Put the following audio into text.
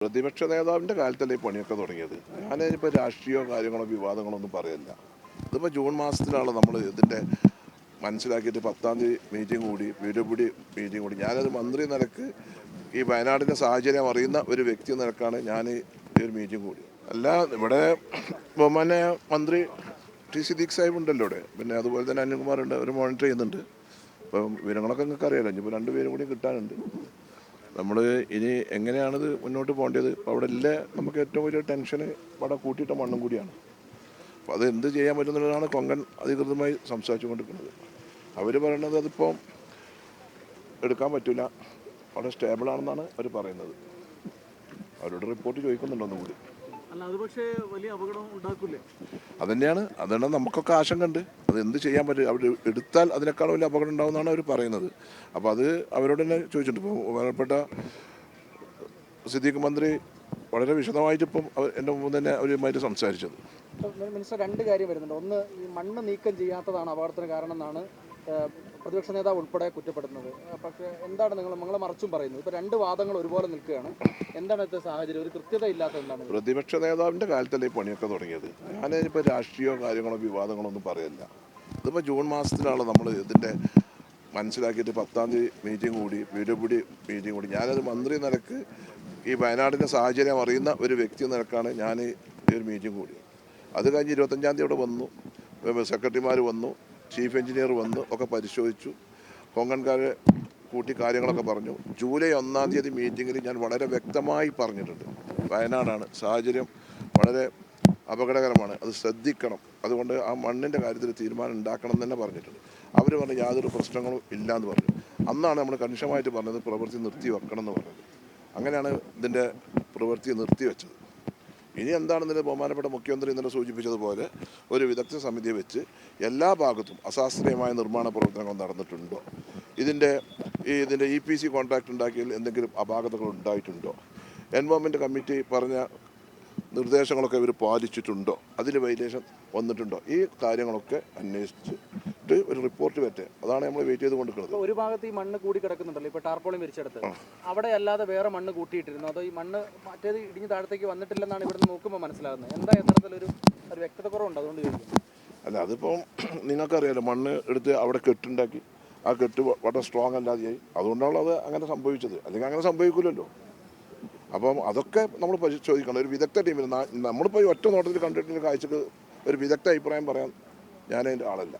പ്രതിപക്ഷ നേതാവിൻ്റെ കാലത്തല്ലേ ഈ പണിയൊക്കെ തുടങ്ങിയത്. ഞാനിപ്പോൾ രാഷ്ട്രീയമോ കാര്യങ്ങളോ വിവാദങ്ങളോ ഒന്നും പറയില്ല. ഇതിപ്പോൾ ജൂൺ മാസത്തിലാണ് നമ്മൾ ഇതിൻ്റെ മനസ്സിലാക്കിയിട്ട് 10-ാം തീയതി മീറ്റിംഗ് കൂടി, വീടുപിടി മീറ്റിംഗ് കൂടി. ഞാനൊരു മന്ത്രി നിലക്ക് ഈ വയനാടിൻ്റെ സാഹചര്യം അറിയുന്ന ഒരു വ്യക്തി നിലക്കാണ് ഞാൻ ഈ ഒരു മീറ്റിംഗ് കൂടി. അല്ല, ഇവിടെ ബഹുമാന്യ മന്ത്രി ടി സിദ്ദീഖ് സാഹിബ് ഉണ്ടല്ലോ ഇവിടെ, പിന്നെ അതുപോലെ തന്നെ അനിൽകുമാറുണ്ട്, അവർ മോണിറ്റർ ചെയ്യുന്നുണ്ട്. അപ്പം വിവരങ്ങളൊക്കെ നിങ്ങൾക്ക് അറിയാമല്ലോ. ഇനിയിപ്പോൾ 2 പേരും കൂടി കിട്ടാനുണ്ട്. നമ്മൾ ഇനി എങ്ങനെയാണിത് മുന്നോട്ട് പോകേണ്ടത്? ഇപ്പോൾ അവിടെ ഇല്ല, നമുക്ക് ഏറ്റവും വലിയ ടെൻഷന് അവിടെ കൂട്ടിയിട്ട മണ്ണും കൂടിയാണ്. അപ്പോൾ അത് എന്ത് ചെയ്യാൻ പറ്റുന്നതാണ് കൊങ്കൺ അധികൃതമായി സംസാരിച്ചു കൊണ്ടിരിക്കുന്നത്. അവർ പറയുന്നത് അതിപ്പോൾ എടുക്കാൻ പറ്റില്ല, അവിടെ സ്റ്റേബിളാണെന്നാണ് അവർ പറയുന്നത്. അവരോട് റിപ്പോർട്ട് ചോദിക്കുന്നുണ്ടോന്നും കൂടി. അതുതന്നെയാണ് നമുക്കൊക്കെ ആശങ്കയുണ്ട്. അത് എന്ത് ചെയ്യാൻ പറ്റും? അവർ എടുത്താൽ അതിനേക്കാൾ വലിയ അപകടം ഉണ്ടാവുമെന്നാണ് അവർ പറയുന്നത്. അപ്പോൾ അത് അവരോട് തന്നെ ചോദിച്ചിട്ടുണ്ട്. ഇപ്പോൾ ബഹുമാനപ്പെട്ട സിദ്ദീഖ് മന്ത്രി വളരെ വിശദമായിട്ട് ഇപ്പം എൻ്റെ മുമ്പ് തന്നെ അവരുമായിട്ട് സംസാരിച്ചത്. മിനിസ്റ്റർ, 2 കാര്യം വരുന്നുണ്ട്. ഒന്ന്, ഈ മണ്ണ് നീക്കം ചെയ്യാത്തതാണ് അപകടത്തിന് കാരണം എന്നാണ് പ്രതിപക്ഷ നേതാവ് ഉൾപ്പെടെ കുറ്റപ്പെടുന്നത്. പക്ഷേ എന്താണ് നിങ്ങൾ മറിച്ചും പറയുന്നത്? ഇപ്പോൾ 2 വാദങ്ങൾ ഒരുപോലെ നിൽക്കുകയാണ്. എന്താണ് ഇന്നത്തെ സാഹചര്യം? ഒരു കൃത്യത ഇല്ലാത്ത എന്താണ്? പ്രതിപക്ഷ നേതാവിൻ്റെ കാലത്തല്ലേ ഈ പണിയൊക്കെ തുടങ്ങിയത്. ഞാനിപ്പോൾ രാഷ്ട്രീയമോ കാര്യങ്ങളോ വിവാദങ്ങളോ ഒന്നും പറയില്ല. ഇതിപ്പോൾ ജൂൺ മാസത്തിലാണ് നമ്മൾ ഇതിൻ്റെ മനസ്സിലാക്കിയിട്ട് 10-ാം തീയതി മീറ്റിംഗ് കൂടി, വീടുപിടി മീറ്റിംഗ് കൂടി. ഞാനൊരു മന്ത്രി നിലക്ക് ഈ വയനാടിൻ്റെ സാഹചര്യം അറിയുന്ന ഒരു വ്യക്തി നിലക്കാണ് ഞാൻ ഈ ഒരു മീറ്റിംഗ് കൂടി. അത് കഴിഞ്ഞ് 25-ാം തീയതി ഇവിടെ വന്നു, സെക്രട്ടറിമാർ വന്നു, ചീഫ് എഞ്ചിനീയർ വന്നു, ഒക്കെ പരിശോധിച്ചു, കൊങ്കൺകാരെ കൂട്ടി കാര്യങ്ങളൊക്കെ പറഞ്ഞു. ജൂലൈ 1-ാം തീയതി മീറ്റിങ്ങിൽ ഞാൻ വളരെ വ്യക്തമായി പറഞ്ഞിട്ടുണ്ട്, വയനാടാണ്, സാഹചര്യം വളരെ അപകടകരമാണ്, അത് ശ്രദ്ധിക്കണം, അതുകൊണ്ട് ആ മണ്ണിൻ്റെ കാര്യത്തിൽ തീരുമാനം ഉണ്ടാക്കണം എന്ന് തന്നെ പറഞ്ഞിട്ടുണ്ട്. അവർ പറഞ്ഞു യാതൊരു പ്രശ്നങ്ങളും ഇല്ലയെന്ന് പറഞ്ഞു. അന്നാണ് നമ്മൾ കണിശമായിട്ട് പറഞ്ഞത് പ്രവൃത്തി നിർത്തി വെക്കണം എന്ന് പറഞ്ഞത്. അങ്ങനെയാണ് ഇതിൻ്റെ പ്രവൃത്തി നിർത്തിവെച്ചത്. ഇനി എന്താണെന്നതിന് ബഹുമാനപ്പെട്ട മുഖ്യമന്ത്രി ഇന്നലെ സൂചിപ്പിച്ചതുപോലെ ഒരു വിദഗ്ധ സമിതിയെ വെച്ച് എല്ലാ ഭാഗത്തും അശാസ്ത്രീയമായ നിർമ്മാണ പ്രവർത്തനങ്ങൾ നടന്നിട്ടുണ്ടോ, ഇതിൻ്റെ EPC കോൺട്രാക്ട് ഉണ്ടാക്കിയതിൽ എന്തെങ്കിലും അപാകതകൾ ഉണ്ടായിട്ടുണ്ടോ, എൻവയോൺമെൻറ്റ് കമ്മിറ്റി പറഞ്ഞ നിർദ്ദേശങ്ങളൊക്കെ ഇവർ പാലിച്ചിട്ടുണ്ടോ, അതിൽ വൈലേഷൻ വന്നിട്ടുണ്ടോ, ഈ കാര്യങ്ങളൊക്കെ അന്വേഷിച്ചിട്ട് ഒരു റിപ്പോർട്ട് വരട്ടെ. അതാണ് നമ്മൾ വെയിറ്റ് ചെയ്ത് കൊണ്ടിരിക്കുന്നത്. ഒരു ഭാഗത്ത് ഈ മണ്ണ് കൂടി കിടക്കുന്നുണ്ടല്ലോ, ഇപ്പോൾ ടാർപോളിൻ വിരിച്ചെടുത്ത്, അവിടെ അല്ലാതെ വേറെ മണ്ണ് കൂട്ടിയിട്ടിരുന്നു, അതോ ഈ മണ്ണ് മറ്റേത് ഇടിഞ്ഞ് താഴത്തേക്ക് വന്നിട്ടില്ലെന്നാണ് ഇവിടുന്ന് നോക്കുമ്പോൾ മനസ്സിലാകുന്നത്. എന്താ യഥാർത്ഥത്തിലൊരു വ്യക്തത കുറവുണ്ട്, അതുകൊണ്ട് ചോദിക്കുന്നു. അല്ല, അതിപ്പം നിങ്ങൾക്കറിയാലോ, മണ്ണ് എടുത്ത് അവിടെ കെട്ടുണ്ടാക്കി, ആ കെട്ട് വളരെ സ്ട്രോങ് അല്ലാതെയായി, അതുകൊണ്ടാണ് അത് അങ്ങനെ സംഭവിച്ചത്. അല്ലെങ്കിൽ അങ്ങനെ സംഭവിക്കില്ലല്ലോ. അപ്പം അതൊക്കെ നമ്മൾ പരിശോധിക്കണം. ഒരു വിദഗ്ധ ടീമിൽ നമ്മളിപ്പോൾ ഒറ്റ നോട്ടത്തിൽ കണ്ടിട്ടുള്ള കാഴ്ചക്ക് ഒരു വിദഗ്ധ അഭിപ്രായം പറയാൻ ഞാൻ അതിൻ്റെ ആളല്ല.